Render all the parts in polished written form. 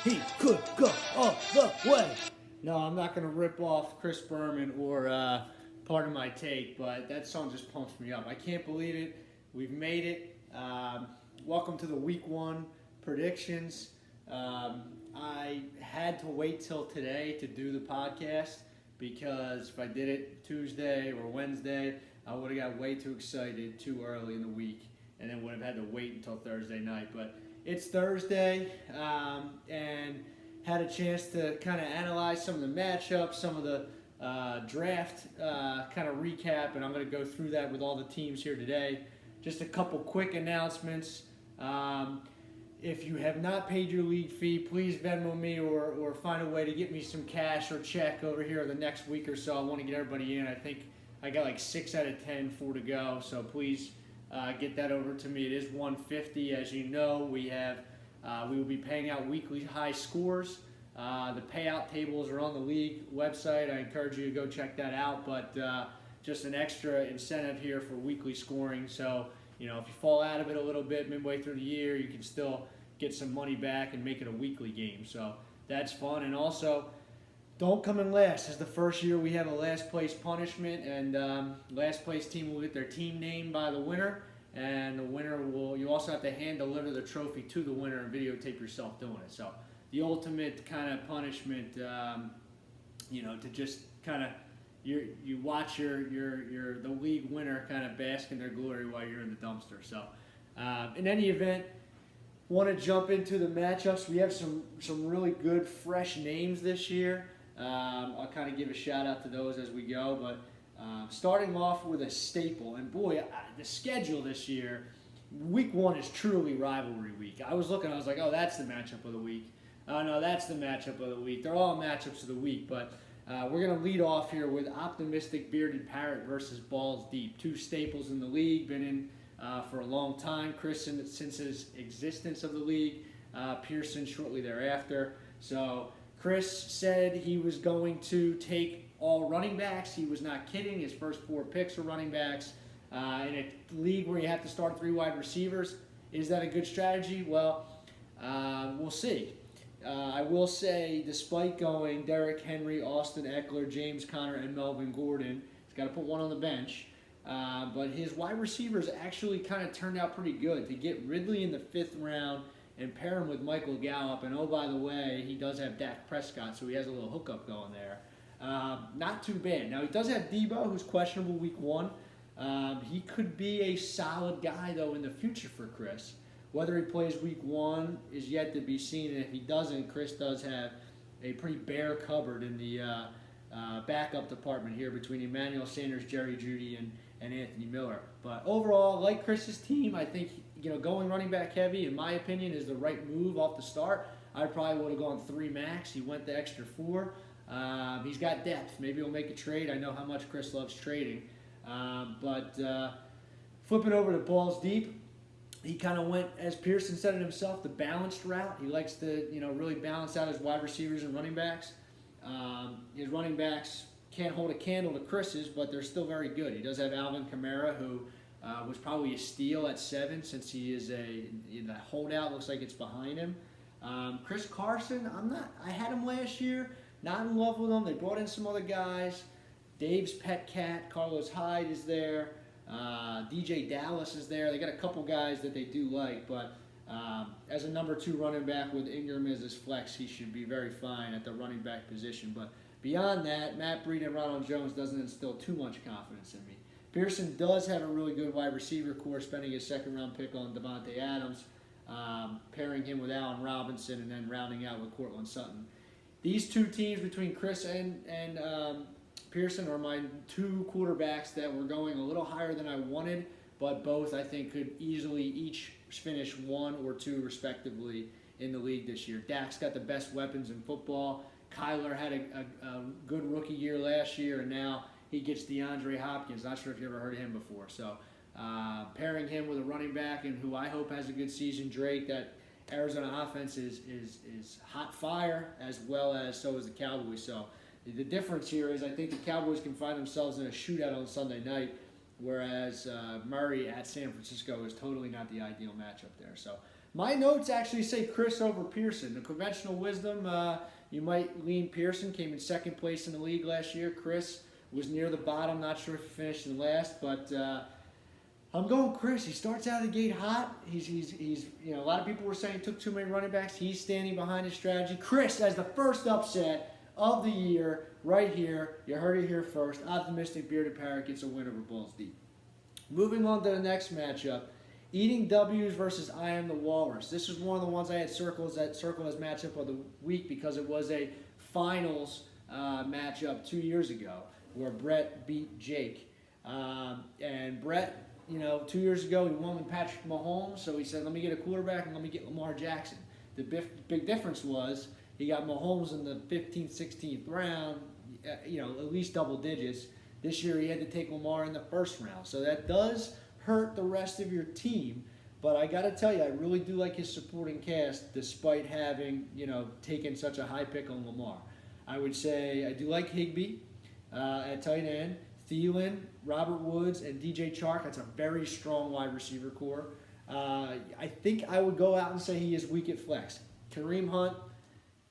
He could go all the way. No, I'm not going to rip off Chris Berman or Part of My Take, but that song just pumps me up. I can't believe it. We've made it. Welcome to the week one predictions. I had to wait till today to do the podcast because if I did it Tuesday or Wednesday, I would have got way too excited too early in the week and then would have had to wait until Thursday night. But it's Thursday and had a chance to kind of analyze some of the matchups, some of the draft kind of recap, and I'm going to go through that with all the teams here today. Just a couple quick announcements. If you have not paid your league fee, please Venmo me or find a way to get me some cash or check over here the next week or so. I want to get everybody in. I think I got like 6 out of 10, 4 to go. So please get that over to me. It is $150. As you know, we will be paying out weekly high scores. The payout tables are on the league website. I encourage you to go check that out. But just an extra incentive here for weekly scoring. So, if you fall out of it a little bit midway through the year, you can still get some money back and make it a weekly game. So that's fun. And also, don't come in last. This is the first year we have a last place punishment, and last place team will get their team name by the winner. And the winner you also have to hand deliver the trophy to the winner and videotape yourself doing it. So the ultimate kind of punishment, to just kind of, you watch the league winner kind of bask in their glory while you're in the dumpster. So, in any event, want to jump into the matchups. We have some really good fresh names this year. I'll kind of give a shout out to those as we go, but starting off with a staple, and boy, the schedule this year, week one is truly rivalry week. I was looking, I was like, oh, that's the matchup of the week. Oh no, that's the matchup of the week. They're all matchups of the week, but we're going to lead off here with Optimistic Bearded Parrot versus Balls Deep. Two staples in the league, been in for a long time. Chris since his existence of the league, Pearson shortly thereafter. So Chris said he was going to take all running backs. He was not kidding. His first 4 picks are running backs. In a league where you have to start 3 wide receivers, is that a good strategy? Well, we'll see. I will say, despite going Derrick Henry, Austin Eckler, James Conner, and Melvin Gordon, he's got to put one on the bench. But his wide receivers actually kind of turned out pretty good. To get Ridley in the 5th round and pair him with Michael Gallup, and oh, by the way, he does have Dak Prescott, so he has a little hookup going there. Not too bad. Now, he does have Debo, who's questionable week 1. He could be a solid guy, though, in the future for Chris. Whether he plays week 1 is yet to be seen, and if he doesn't, Chris does have a pretty bare cupboard in the backup department here between Emmanuel Sanders, Jerry Jeudy, and Anthony Miller. But overall, like Chris's team, I think going running back heavy, in my opinion, is the right move off the start. I probably would have gone 3 max. He went the extra 4. He's got depth. Maybe he'll make a trade. I know how much Chris loves trading. But flipping over to Balls Deep, he kind of went, as Pearson said it himself, the balanced route. He likes to, really balance out his wide receivers and running backs. His running backs can't hold a candle to Chris's, but they're still very good. He does have Alvin Kamara, who was probably a steal at 7 since he is the holdout. Looks like it's behind him. Chris Carson, I had him last year. Not in love with him. They brought in some other guys. Dave's pet cat, Carlos Hyde, is there. DJ Dallas is there. They got a couple guys that they do like, but as a number 2 running back with Ingram as his flex, he should be very fine at the running back position. But beyond that, Matt Breida and Ronald Jones doesn't instill too much confidence in me. Pearson does have a really good wide receiver core, spending his 2nd-round pick on Devontae Adams, pairing him with Allen Robinson, and then rounding out with Cortland Sutton. These 2 teams between Chris and Pearson are my 2 quarterbacks that were going a little higher than I wanted, but both I think could easily each finish 1 or 2 respectively in the league this year. Dak's got the best weapons in football. Kyler had a good rookie year last year, and now he gets DeAndre Hopkins. Not sure if you ever heard of him before. So pairing him with a running back and who I hope has a good season, Drake, that Arizona offense is hot fire, as well as so is the Cowboys. So the difference here is I think the Cowboys can find themselves in a shootout on Sunday night. whereas Murray at San Francisco is totally not the ideal matchup there. So my notes actually say Chris over Pearson. The conventional wisdom, you might lean Pearson, came in second place in the league last year. Chris was near the bottom, not sure if he finished in last, but I'm going Chris. He starts out of the gate hot. He's a lot of people were saying he took too many running backs. He's standing behind his strategy. Chris as the first upset of the year, right here. You heard it here first. Optimistic Bearded Parrot gets a win over Balls Deep. Moving on to the next matchup. Eating W's versus I Am the Walrus. This is one of the ones I had circled as matchup of the week because it was a finals matchup 2 years ago where Brett beat Jake. And Brett, 2 years ago he won with Patrick Mahomes, so he said, let me get a quarterback and let me get Lamar Jackson. The big difference was he got Mahomes in the 15th, 16th round, at least double digits. This year he had to take Lamar in the first round. So that does hurt the rest of your team. But I got to tell you, I really do like his supporting cast despite having, taken such a high pick on Lamar. I would say I do like Higbee at tight end. Thielen, Robert Woods, and DJ Chark. That's a very strong wide receiver core. I think I would go out and say he is weak at flex. Kareem Hunt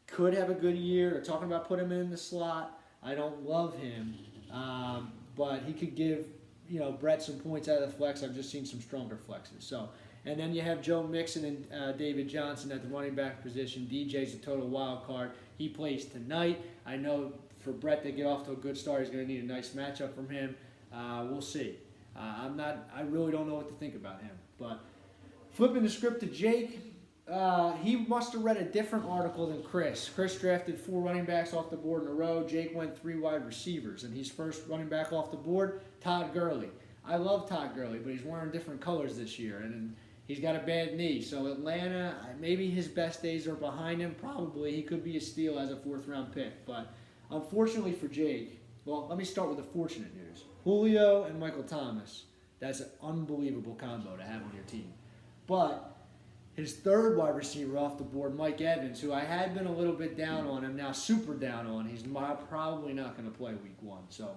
could have a good year. They're talking about putting him in the slot. I don't love him, but he could give Brett some points out of the flex. I've just seen some stronger flexes. So, and then you have Joe Mixon and David Johnson at the running back position. DJ's a total wild card. He plays tonight. I know for Brett to get off to a good start, he's going to need a nice matchup from him. We'll see. I really don't know what to think about him. But flipping the script to Jake, he must have read a different article than Chris. Chris drafted 4 running backs off the board in a row. Jake went 3 wide receivers, and he's first running back off the board, Todd Gurley. I love Todd Gurley, but he's wearing different colors this year, and he's got a bad knee. So Atlanta, maybe his best days are behind him. Probably he could be a steal as a 4th-round pick. But unfortunately for Jake, well, let me start with the fortunate news. Julio and Michael Thomas, that's an unbelievable combo to have on your team. But his 3rd wide receiver off the board, Mike Evans, who I had been a little bit down on, I'm now super down on. He's probably not going to play week 1. So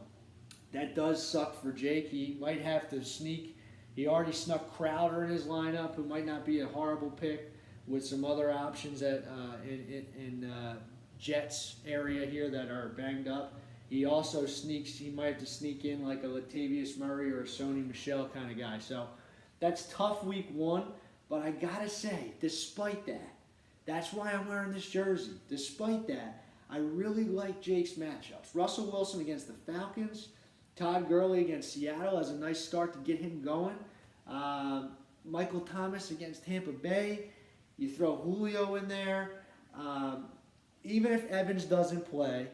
that does suck for Jake. He might have to sneak. He already snuck Crowder in his lineup, who might not be a horrible pick, with some other options in Jets area here that are banged up. He also he might have to sneak in like a Latavius Murray or a Sony Michel kind of guy. So that's tough week 1. But I gotta say, despite that, that's why I'm wearing this jersey. Despite that, I really like Jake's matchups. Russell Wilson against the Falcons, Todd Gurley against Seattle has a nice start to get him going. Michael Thomas against Tampa Bay. You throw Julio in there. Even if Evans doesn't play,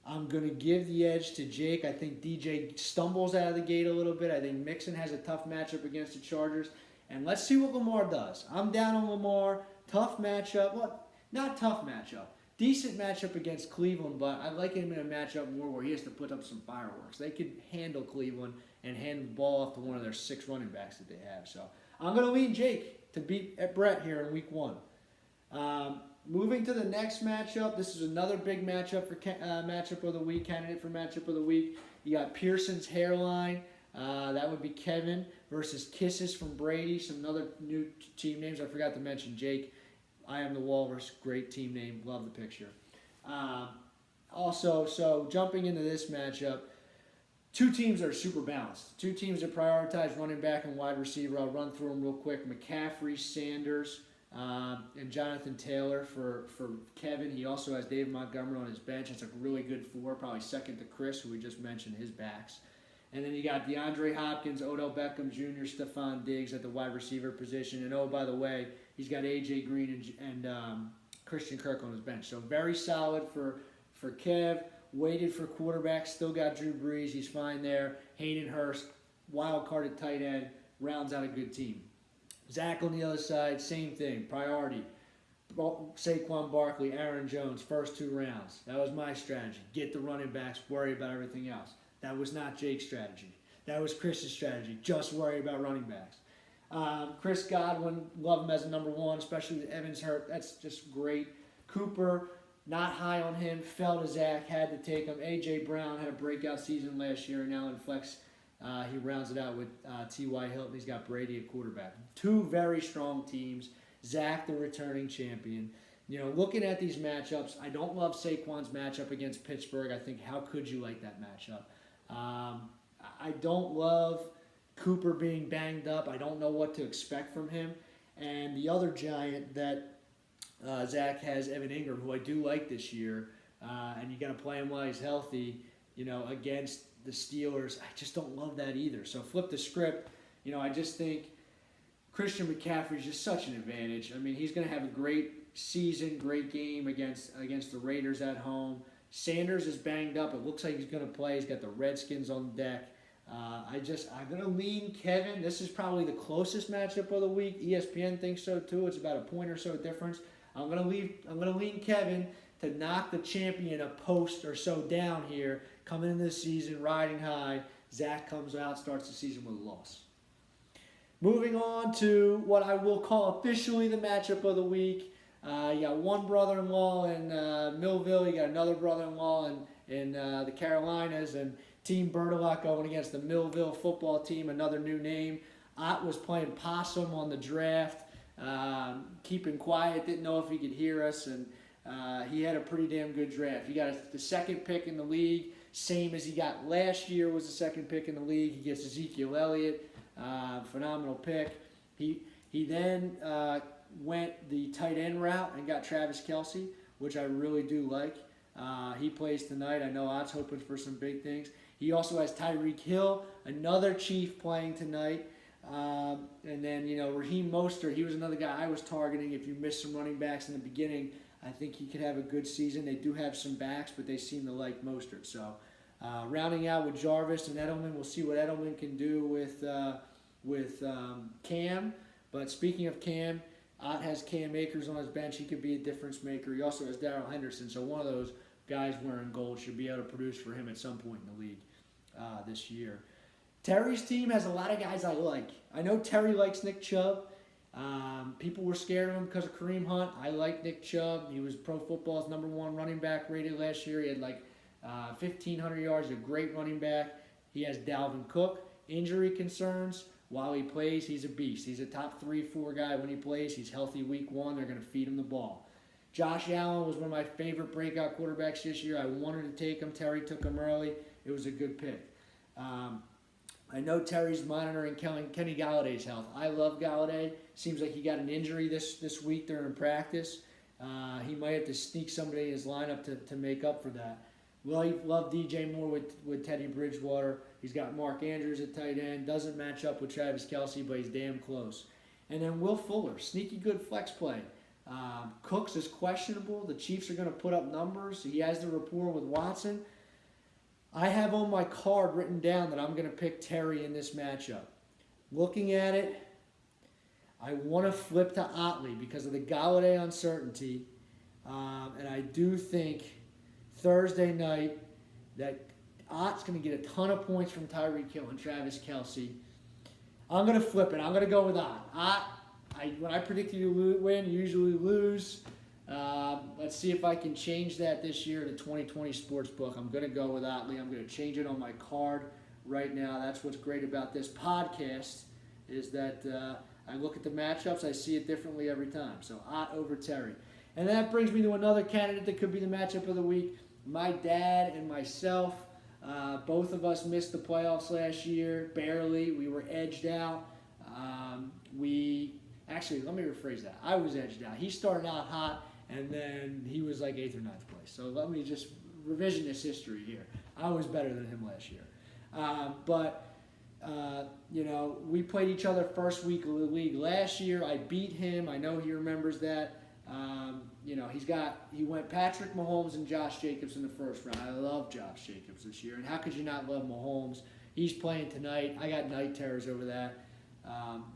I'm going to give the edge to Jake. I think DJ stumbles out of the gate a little bit. I think Mixon has a tough matchup against the Chargers. And let's see what Lamar does. I'm down on Lamar. Tough matchup. Well, not tough matchup. Decent matchup against Cleveland, but I like him in a matchup more where he has to put up some fireworks. They could handle Cleveland and hand the ball off to one of their 6 running backs that they have. So I'm going to lean Jake to beat Brett here in week 1. Moving to the next matchup, this is another big matchup for matchup of the week, candidate for matchup of the week. You got Pearson's hairline. That would be Kevin versus Kisses from Brady. Some other new team names I forgot to mention. Jake, I Am the Walrus, great team name. Love the picture. Also, so jumping into this matchup, 2 teams that are super balanced. 2 teams that prioritize running back and wide receiver. I'll run through them real quick. McCaffrey, Sanders, and Jonathan Taylor for Kevin. He also has David Montgomery on his bench. It's a really good 4, probably second to Chris, who we just mentioned, his backs. And then you got DeAndre Hopkins, Odell Beckham Jr., Stephon Diggs at the wide receiver position. And oh, by the way, he's got A.J. Green and Christian Kirk on his bench. So very solid for Kev. Waited for quarterback. Still got Drew Brees. He's fine there. Hayden Hurst, wild card at tight end, rounds out a good team. Zach on the other side, same thing. Priority. Saquon Barkley, Aaron Jones, first 2 rounds. That was my strategy. Get the running backs, worry about everything else. That was not Jake's strategy. That was Chris's strategy. Just worry about running backs. Chris Godwin, love him as a number 1, especially with Evans hurt. That's just great. Cooper, not high on him. Fell to Zach, had to take him. A.J. Brown had a breakout season last year, now in flex He rounds it out with T.Y. Hilton. He's got Brady at quarterback. Two very strong teams. Zach, the returning champion. Looking at these matchups, I don't love Saquon's matchup against Pittsburgh. I think, how could you like that matchup? I don't love Cooper being banged up. I don't know what to expect from him. And the other giant that Zach has, Evan Ingram, who I do like this year, and you got to play him while he's healthy, against the Steelers. I just don't love that either. So flip the script. I just think Christian McCaffrey is just such an advantage. I mean, he's going to have a great season, great game against the Raiders at home. Sanders is banged up. It looks like he's going to play. He's got the Redskins on deck. I'm going to lean Kevin. This is probably the closest matchup of the week. ESPN thinks so too. It's about a point or so difference. I'm going to lean Kevin to knock the champion a post or so down here. Coming into the season, riding high. Zach comes out, starts the season with a loss. Moving on to what I will call officially the matchup of the week. You got one brother-in-law in Millville. You got another brother-in-law in the Carolinas. And Team Bertolot going against the Millville football team, another new name. Ott was playing possum on the draft, keeping quiet, didn't know if he could hear us, and he had a pretty damn good draft. He got the second pick in the league, same as he got last year was the second pick in the league. He gets Ezekiel Elliott, phenomenal pick. He then went the tight end route and got Travis Kelce, which I really do like. He plays tonight. I know Ott's hoping for some big things. He also has Tyreek Hill, another Chief, playing tonight. And then, Raheem Mostert, he was another guy I was targeting. If you missed some running backs in the beginning, I think he could have a good season. They do have some backs, but they seem to like Mostert. So rounding out with Jarvis and Edelman, we'll see what Edelman can do with Cam. But speaking of Cam, Ott has Cam Akers on his bench. He could be a difference maker. He also has Darrell Henderson. So one of those guys wearing gold should be able to produce for him at some point in the league this year. Terry's team has a lot of guys I like. I know Terry likes Nick Chubb. People were scared of him because of Kareem Hunt. I like Nick Chubb. He was Pro Football's #1 running back rated last year. He had 1,500 yards, a great running back. He has Dalvin Cook. Injury concerns. While he plays, he's a beast. He's a top 3-4 guy when he plays. He's healthy week 1. They're going to feed him the ball. Josh Allen was one of my favorite breakout quarterbacks this year. I wanted to take him. Terry took him early. It was a good pick. I know Terry's monitoring Kenny Galladay's health. I love Galladay. Seems like he got an injury this week during practice. He might have to sneak somebody in his lineup to make up for that. Love DJ Moore with Teddy Bridgewater. He's got Mark Andrews at tight end. Doesn't match up with Travis Kelce, but he's damn close. And then Will Fuller, sneaky good flex play. Cooks is questionable. The Chiefs are going to put up numbers. He has the rapport with Watson. I have on my card written down that I'm going to pick Terry in this matchup. Looking at it, I want to flip to Otley because of the Galladay uncertainty. And I do think Thursday night that Ott's going to get a ton of points from Tyreek Hill and Travis Kelce. I'm going to flip it. I'm going to go with Ott. When I predict you to win, you usually lose. Let's see if I can change that this year to 2020 Sportsbook. I'm going to go with Otley. I'm going to change it on my card right now. That's what's great about this podcast is that I look at the matchups. I see it differently every time. So Ott over Terry. And that brings me to another candidate that could be the matchup of the week. My dad and myself. Both of us missed the playoffs last year, barely. We were edged out. Actually, let me rephrase that. I was edged out. He started out hot, and then he was like 8th or 9th place. So let me just revisionist history here. I was better than him last year. We played each other first week of the league last year. I beat him. I know he remembers that. He went Patrick Mahomes and Josh Jacobs in the first round. I love Josh Jacobs this year. And how could you not love Mahomes? He's playing tonight. I got night terrors over that.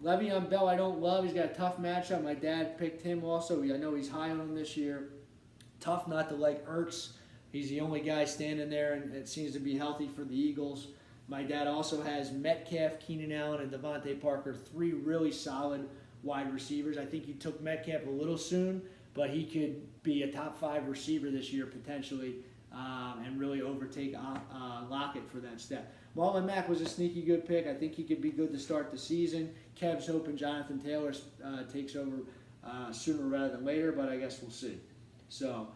Le'Veon Bell I don't love. He's got a tough matchup. My dad picked him also. I know he's high on him this year. Tough not to like Ertz. He's the only guy standing there, and it seems to be healthy for the Eagles. My dad also has Metcalf, Keenan Allen, and Devontae Parker, 3 really solid wide receivers. I think he took Metcalf a little soon, but he could be a top 5 receiver this year potentially and really overtake Lockett for that step. Marlon Mack was a sneaky good pick. I think he could be good to start the season. Kev's hoping Jonathan Taylor takes over sooner rather than later, but I guess we'll see. So,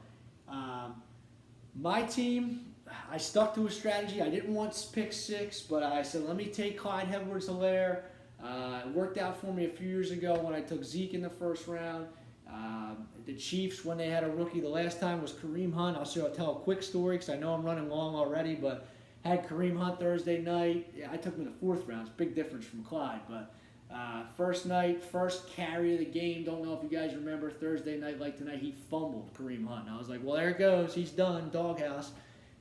my team, I stuck to a strategy. I didn't want pick 6, but I said, let me take Clyde Edwards-Helaire. It worked out for me a few years ago when I took Zeke in the first round. The Chiefs, when they had a rookie the last time, was Kareem Hunt. I'll tell a quick story because I know I'm running long already, but had Kareem Hunt Thursday night. Yeah, I took him in the 4th round. It's a big difference from Clyde, but first night, first carry of the game. Don't know if you guys remember Thursday night like tonight. He fumbled Kareem Hunt. And I was like, well, there it goes. He's done. Doghouse.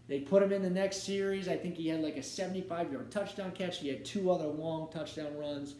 They put him in the next series. I think he had like a 75-yard touchdown catch. He had 2 other long touchdown runs.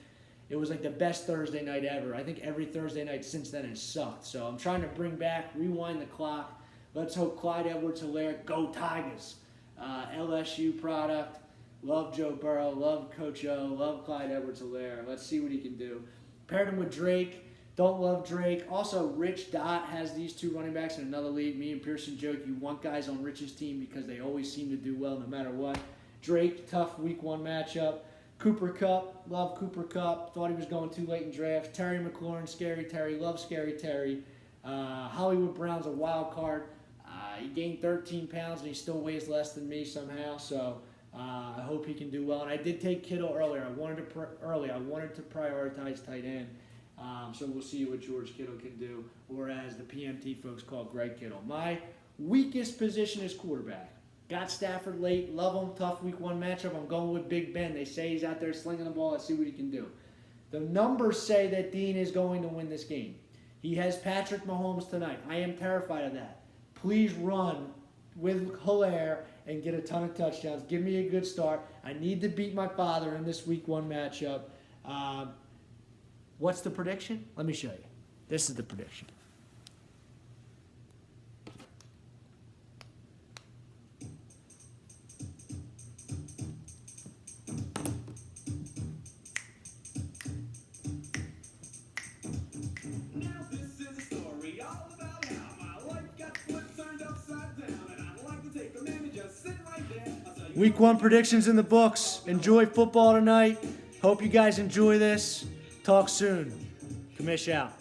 It was like the best Thursday night ever. I think every Thursday night since then has sucked. So I'm trying to bring back, rewind the clock. Let's hope Clyde Edwards-Helaire, go Tigers. LSU product. Love Joe Burrow. Love Coach O. Love Clyde Edwards-Helaire. Let's see what he can do. Paired him with Drake. Don't love Drake. Also, Rich Dott has these 2 running backs in another league. Me and Pearson joke you want guys on Rich's team because they always seem to do well no matter what. Drake, tough week 1 matchup. Cooper Kupp, love Cooper Kupp. Thought he was going too late in drafts. Terry McLaurin, Scary Terry, love Scary Terry. Hollywood Brown's a wild card. He gained 13 pounds and he still weighs less than me somehow. So I hope he can do well. And I did take Kittle earlier. I wanted to prioritize tight end. So we'll see what George Kittle can do, or as the PMT folks call Greg Kittle. My weakest position is quarterback. Got Stafford late. Love him. Tough week 1 matchup. I'm going with Big Ben. They say he's out there slinging the ball. Let's see what he can do. The numbers say that Dean is going to win this game. He has Patrick Mahomes tonight. I am terrified of that. Please run with Helaire and get a ton of touchdowns. Give me a good start. I need to beat my father in this week 1 matchup. What's the prediction? Let me show you. This is the prediction. Week 1 predictions in the books. Enjoy football tonight. Hope you guys enjoy this. Talk soon. Kamish out.